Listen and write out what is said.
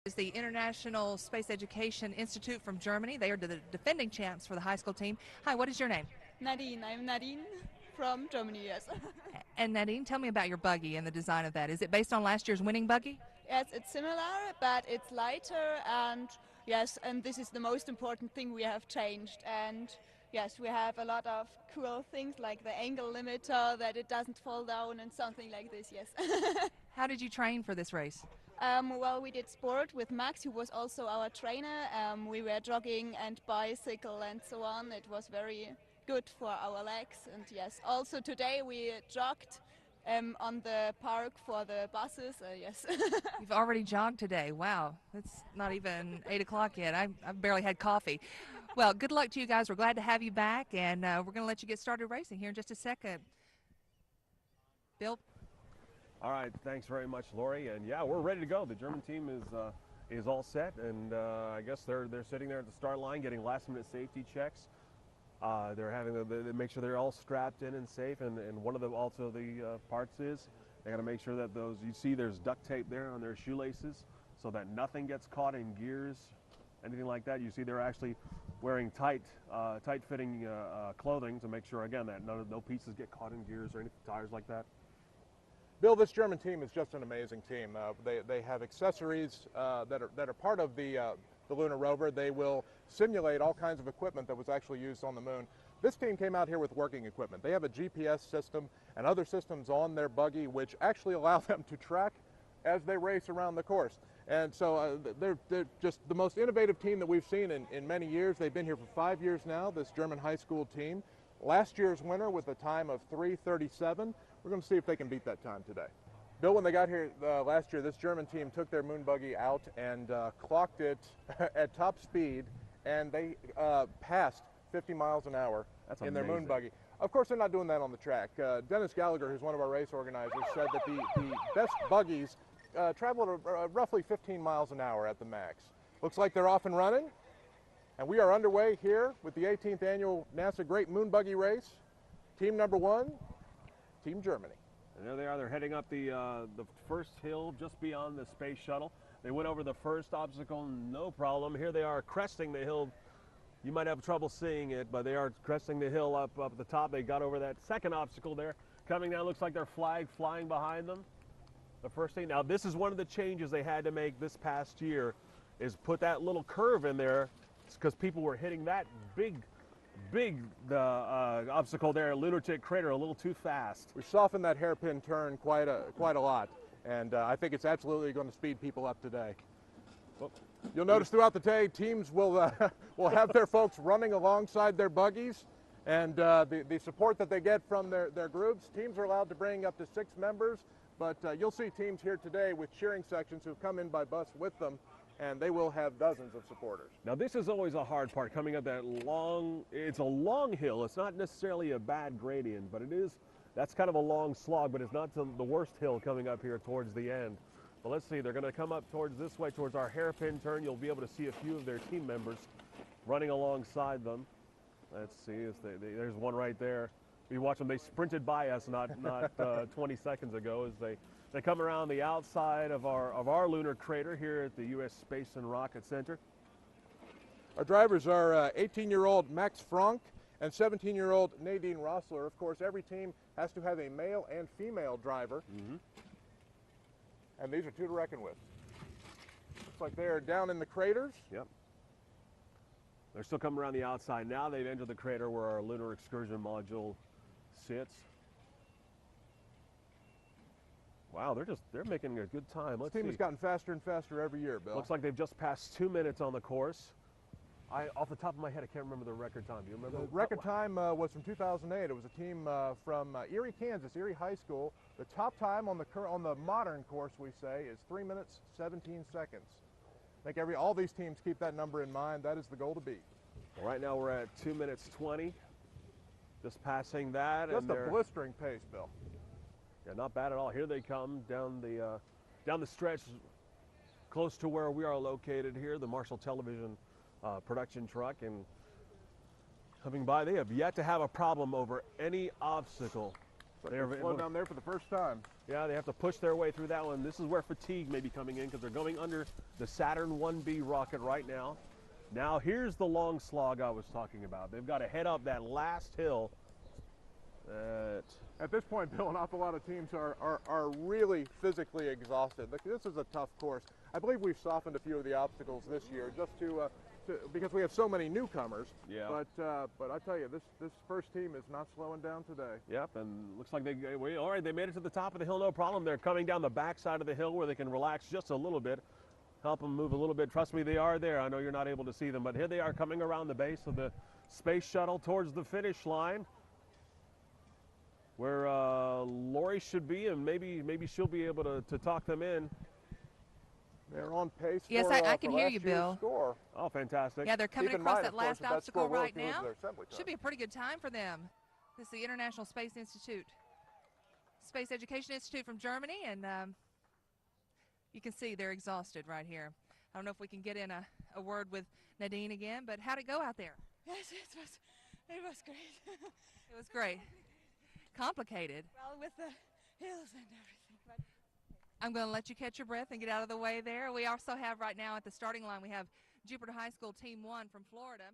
Is the International Space Education Institute from Germany. They are the defending champs for the high school team. Hi, what is your name? Nadin. I'm Nadin from Germany, yes. And Nadine, tell me about your buggy and the design of that. Is it based on last year's winning buggy? Yes, it's similar, but it's lighter, and yes, and this is the most important thing we have changed. And yes, we have a lot of cool things like the angle limiter, that it doesn't fall down and something like this, yes. How did you train for this race? Well, we did sport with Max, who was also our trainer. We were jogging and bicycle and so on. It was very good for our legs. And yes, also today we jogged on the park for the buses. Yes. You've already jogged today. Wow, it's not even 8 o'clock yet. I've barely had coffee. Well, good luck to you guys. We're glad to have you back, and we're going to let you get started racing here in just a second. Bill? All right, thanks very much, Lori. And yeah, we're ready to go. The German team is all set, and I guess they're sitting there at the start line getting last-minute safety checks. They're having to make sure they're all strapped in and safe, and one of the parts is they got to make sure that you see there's duct tape there on their shoelaces so that nothing gets caught in gears, anything like that. You see they're actually wearing tight-fitting clothing to make sure, again, that no pieces get caught in gears or any tires like that. Bill, this German team is just an amazing team. They have accessories that are part of the lunar rover. They will simulate all kinds of equipment that was actually used on the moon. This team came out here with working equipment. They have a GPS system and other systems on their buggy which actually allow them to track as they race around the course. And so they're just the most innovative team that we've seen in many years. They've been here for 5 years now, this German high school team. Last year's winner with a time of 3:37. We're going to see if they can beat that time today. Bill, when they got here last year, this German team took their moon buggy out and clocked it at top speed, and they passed 50 miles an hour in their moon buggy. Of course, they're not doing that on the track. Dennis Gallagher, who's one of our race organizers, said that the best buggies travel at roughly 15 miles an hour at the max. Looks like they're off and running, and we are underway here with the 18th annual NASA Great Moon Buggy Race. Team number 1, Team Germany. And there they are. They're heading up the first hill just beyond the space shuttle. They went over the first obstacle, no problem. Here they are cresting the hill. You might have trouble seeing it, but they are cresting the hill up at the top. They got over that second obstacle there. Coming down, looks like their flag flying behind them. The first thing. Now, this is one of the changes they had to make this past year, is put that little curve in there, because people were hitting that big obstacle there, Lunatic Crater, a little too fast. We softened that hairpin turn quite a lot, and I think it's absolutely going to speed people up today. Well, you'll notice throughout the day, teams will have their folks running alongside their buggies, and the support that they get from their groups. Teams are allowed to bring up to 6 members, but you'll see teams here today with cheering sections who've come in by bus with them, and they will have dozens of supporters. Now, this is always a hard part, coming up that long, it's a long hill. It's not necessarily a bad gradient, but that's kind of a long slog, but it's not the worst hill coming up here towards the end. But let's see, they're going to come up towards this way, towards our hairpin turn. You'll be able to see a few of their team members running alongside them. Let's see, there's one right there. We watch them, they sprinted by us not 20 seconds ago as they come around the outside of our lunar crater here at the U.S. Space and Rocket Center. Our drivers are 18-year-old Max Frank and 17-year-old Nadin Rößler. Of course, every team has to have a male and female driver. And these are two to reckon with. Looks like they are down in the craters. Yep. They're still coming around the outside now. They've entered the crater where our lunar excursion module sits. Wow, they're making a good time. This team has gotten faster and faster every year, Bill. Looks like they've just passed 2 minutes on the course. Off the top of my head, I can't remember the record time. Do you remember? The record time was from 2008. It was a team from Erie, Kansas, Erie High School. The top time on the modern course, we say, is 3 minutes 17 seconds. I think all these teams keep that number in mind. That is the goal to beat. Well, right now we're at 2 minutes 20. Just passing that. Just a blistering pace, Bill. Yeah, not bad at all. Here they come down the stretch, close to where we are located here, the Marshall Television production truck, and coming by, they have yet to have a problem over any obstacle They're slowed down there for the first time. Yeah, they have to push their way through that one. This is where fatigue may be coming in because they're going under the Saturn 1B rocket right now. Now here's the long slog I was talking about. They've got to head up that last hill. At this point, Bill, an awful lot of teams are really physically exhausted. This is a tough course. I believe we've softened a few of the obstacles this year just because we have so many newcomers. Yeah. But I tell you, this first team is not slowing down today. Yep, and looks like all right, they made it to the top of the hill, no problem. They're coming down the back side of the hill where they can relax just a little bit, help them move a little bit. Trust me, they are there. I know you're not able to see them, but here they are coming around the base of the space shuttle towards the finish line, where Lori should be, and maybe she'll be able to talk them in. They're on pace. Yes, for, I can for hear last you, year's Bill. Score. Oh, fantastic. Yeah, they're coming Keep in across mind, that of course, last that obstacle score will right include now. their assembly time. Should be a pretty good time for them. This is the International Space Institute, Space Education Institute from Germany, and you can see they're exhausted right here. I don't know if we can get in a word with Nadine again, but how'd it go out there? Yes, it was great. It was great. Complicated. Well, with the hills and everything. But I'm going to let you catch your breath and get out of the way there. We also have right now at the starting line, we have Jupiter High School Team 1 from Florida.